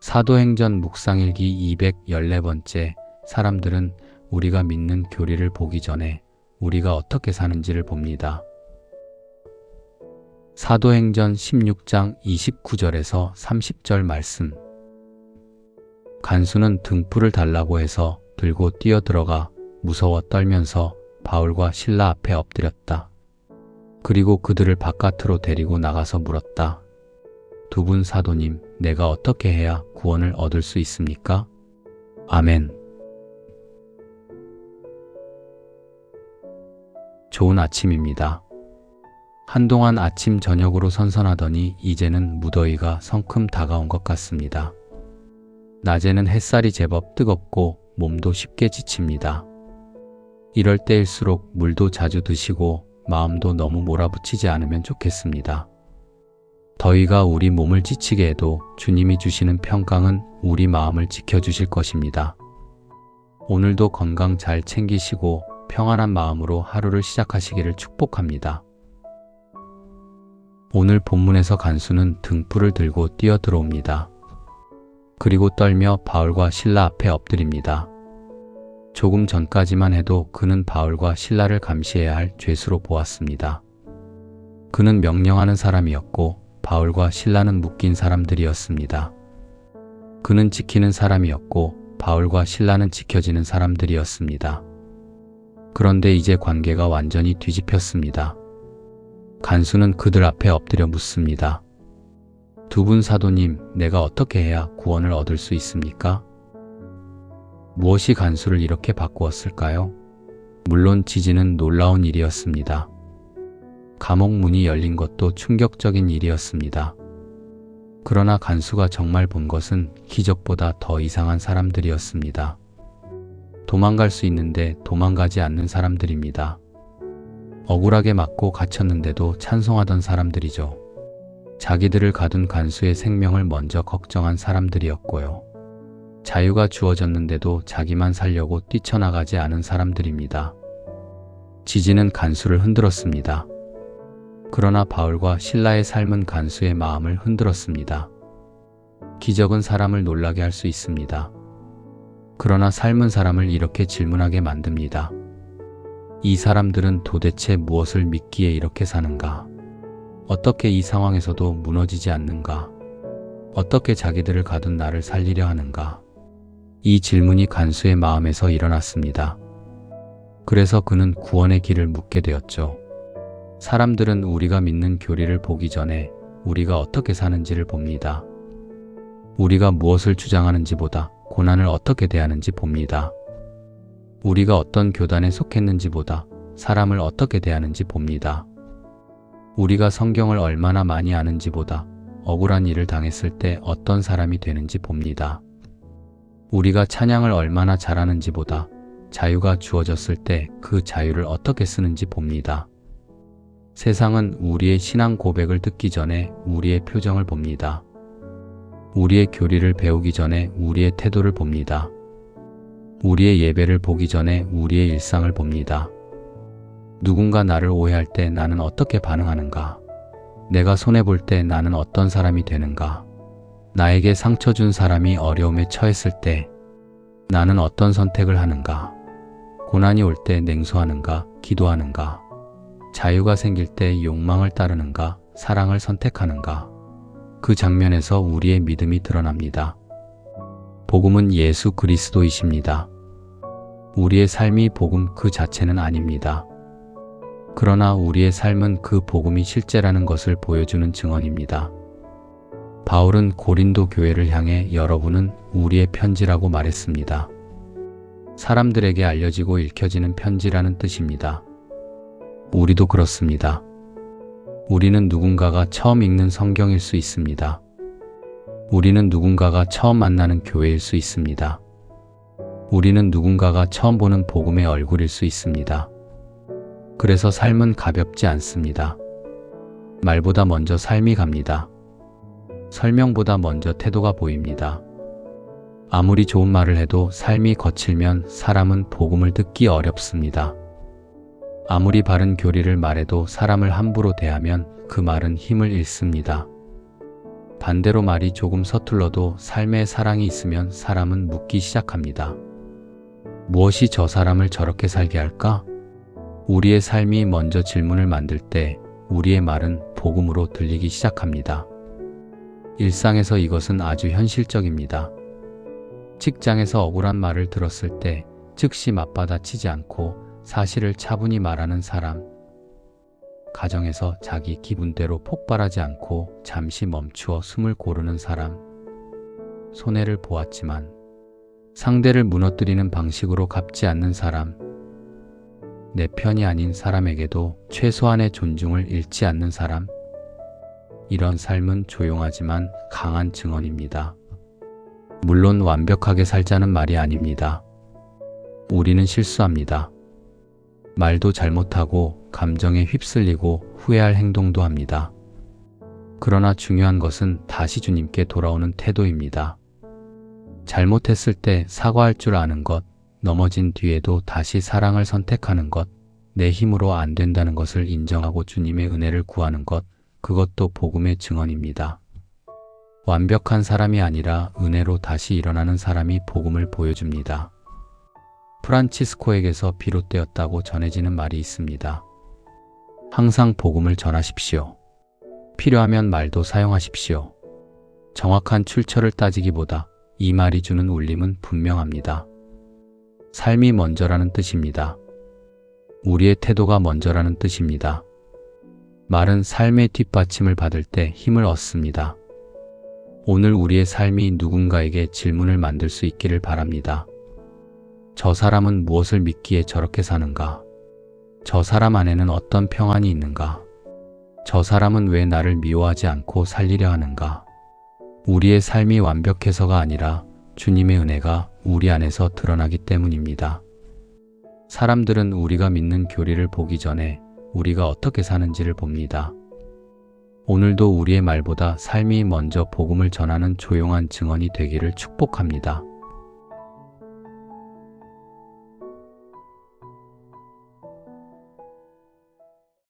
사도행전 묵상일기 214번째. 사람들은 우리가 믿는 교리를 보기 전에 우리가 어떻게 사는지를 봅니다. 사도행전 16장 29절에서 30절 말씀. 간수는 등불을 달라고 해서 들고 뛰어들어가 무서워 떨면서 바울과 실라 앞에 엎드렸다. 그리고 그들을 바깥으로 데리고 나가서 물었다. 두 분 사도님, 내가 어떻게 해야 구원을 얻을 수 있습니까? 아멘. 좋은 아침입니다. 한동안 아침 저녁으로 선선하더니 이제는 무더위가 성큼 다가온 것 같습니다. 낮에는 햇살이 제법 뜨겁고 몸도 쉽게 지칩니다. 이럴 때일수록 물도 자주 드시고 마음도 너무 몰아붙이지 않으면 좋겠습니다. 더위가 우리 몸을 지치게 해도 주님이 주시는 평강은 우리 마음을 지켜주실 것입니다. 오늘도 건강 잘 챙기시고 평안한 마음으로 하루를 시작하시기를 축복합니다. 오늘 본문에서 간수는 등불을 들고 뛰어들어옵니다. 그리고 떨며 바울과 실라 앞에 엎드립니다. 조금 전까지만 해도 그는 바울과 실라를 감시해야 할 죄수로 보았습니다. 그는 명령하는 사람이었고 바울과 실라는 묶인 사람들이었습니다. 그는 지키는 사람이었고 바울과 실라는 지켜지는 사람들이었습니다. 그런데 이제 관계가 완전히 뒤집혔습니다. 간수는 그들 앞에 엎드려 묻습니다. 두 분 사도님, 내가 어떻게 해야 구원을 얻을 수 있습니까? 무엇이 간수를 이렇게 바꾸었을까요? 물론 지진은 놀라운 일이었습니다. 감옥 문이 열린 것도 충격적인 일이었습니다. 그러나 간수가 정말 본 것은 기적보다 더 이상한 사람들이었습니다. 도망갈 수 있는데 도망가지 않는 사람들입니다. 억울하게 맞고 갇혔는데도 찬송하던 사람들이죠. 자기들을 가둔 간수의 생명을 먼저 걱정한 사람들이었고요. 자유가 주어졌는데도 자기만 살려고 뛰쳐나가지 않은 사람들입니다. 지진은 간수를 흔들었습니다. 그러나 바울과 실라의 삶은 간수의 마음을 흔들었습니다. 기적은 사람을 놀라게 할 수 있습니다. 그러나 삶은 사람을 이렇게 질문하게 만듭니다. 이 사람들은 도대체 무엇을 믿기에 이렇게 사는가? 어떻게 이 상황에서도 무너지지 않는가? 어떻게 자기들을 가둔 나를 살리려 하는가? 이 질문이 간수의 마음에서 일어났습니다. 그래서 그는 구원의 길을 묻게 되었죠. 사람들은 우리가 믿는 교리를 보기 전에 우리가 어떻게 사는지를 봅니다. 우리가 무엇을 주장하는지보다 고난을 어떻게 대하는지 봅니다. 우리가 어떤 교단에 속했는지보다 사람을 어떻게 대하는지 봅니다. 우리가 성경을 얼마나 많이 아는지보다 억울한 일을 당했을 때 어떤 사람이 되는지 봅니다. 우리가 찬양을 얼마나 잘하는지보다 자유가 주어졌을 때 그 자유를 어떻게 쓰는지 봅니다. 세상은 우리의 신앙 고백을 듣기 전에 우리의 표정을 봅니다. 우리의 교리를 배우기 전에 우리의 태도를 봅니다. 우리의 예배를 보기 전에 우리의 일상을 봅니다. 누군가 나를 오해할 때 나는 어떻게 반응하는가? 내가 손해볼 때 나는 어떤 사람이 되는가? 나에게 상처 준 사람이 어려움에 처했을 때 나는 어떤 선택을 하는가? 고난이 올 때 냉소하는가? 기도하는가? 자유가 생길 때 욕망을 따르는가? 사랑을 선택하는가? 그 장면에서 우리의 믿음이 드러납니다. 복음은 예수 그리스도이십니다. 우리의 삶이 복음 그 자체는 아닙니다. 그러나 우리의 삶은 그 복음이 실제라는 것을 보여주는 증언입니다. 바울은 고린도 교회를 향해 여러분은 우리의 편지라고 말했습니다. 사람들에게 알려지고 읽혀지는 편지라는 뜻입니다. 우리도 그렇습니다. 우리는 누군가가 처음 읽는 성경일 수 있습니다. 우리는 누군가가 처음 만나는 교회일 수 있습니다. 우리는 누군가가 처음 보는 복음의 얼굴일 수 있습니다. 그래서 삶은 가볍지 않습니다. 말보다 먼저 삶이 갑니다. 설명보다 먼저 태도가 보입니다. 아무리 좋은 말을 해도 삶이 거칠면 사람은 복음을 듣기 어렵습니다. 아무리 바른 교리를 말해도 사람을 함부로 대하면 그 말은 힘을 잃습니다. 반대로 말이 조금 서툴러도 삶에 사랑이 있으면 사람은 묻기 시작합니다. 무엇이 저 사람을 저렇게 살게 할까? 우리의 삶이 먼저 질문을 만들 때 우리의 말은 복음으로 들리기 시작합니다. 일상에서 이것은 아주 현실적입니다. 직장에서 억울한 말을 들었을 때 즉시 맞받아치지 않고 사실을 차분히 말하는 사람, 가정에서 자기 기분대로 폭발하지 않고 잠시 멈추어 숨을 고르는 사람, 손해를 보았지만 상대를 무너뜨리는 방식으로 갚지 않는 사람, 내 편이 아닌 사람에게도 최소한의 존중을 잃지 않는 사람, 이런 삶은 조용하지만 강한 증언입니다. 물론 완벽하게 살자는 말이 아닙니다. 우리는 실수합니다. 말도 잘못하고 감정에 휩쓸리고 후회할 행동도 합니다. 그러나 중요한 것은 다시 주님께 돌아오는 태도입니다. 잘못했을 때 사과할 줄 아는 것, 넘어진 뒤에도 다시 사랑을 선택하는 것, 내 힘으로 안 된다는 것을 인정하고 주님의 은혜를 구하는 것, 그것도 복음의 증언입니다. 완벽한 사람이 아니라 은혜로 다시 일어나는 사람이 복음을 보여줍니다. 프란치스코에게서 비롯되었다고 전해지는 말이 있습니다. 항상 복음을 전하십시오. 필요하면 말도 사용하십시오. 정확한 출처를 따지기보다 이 말이 주는 울림은 분명합니다. 삶이 먼저라는 뜻입니다. 우리의 태도가 먼저라는 뜻입니다. 말은 삶의 뒷받침을 받을 때 힘을 얻습니다. 오늘 우리의 삶이 누군가에게 질문을 만들 수 있기를 바랍니다. 저 사람은 무엇을 믿기에 저렇게 사는가? 저 사람 안에는 어떤 평안이 있는가? 저 사람은 왜 나를 미워하지 않고 살리려 하는가? 우리의 삶이 완벽해서가 아니라 주님의 은혜가 우리 안에서 드러나기 때문입니다. 사람들은 우리가 믿는 교리를 보기 전에 우리가 어떻게 사는지를 봅니다. 오늘도 우리의 말보다 삶이 먼저 복음을 전하는 조용한 증언이 되기를 축복합니다.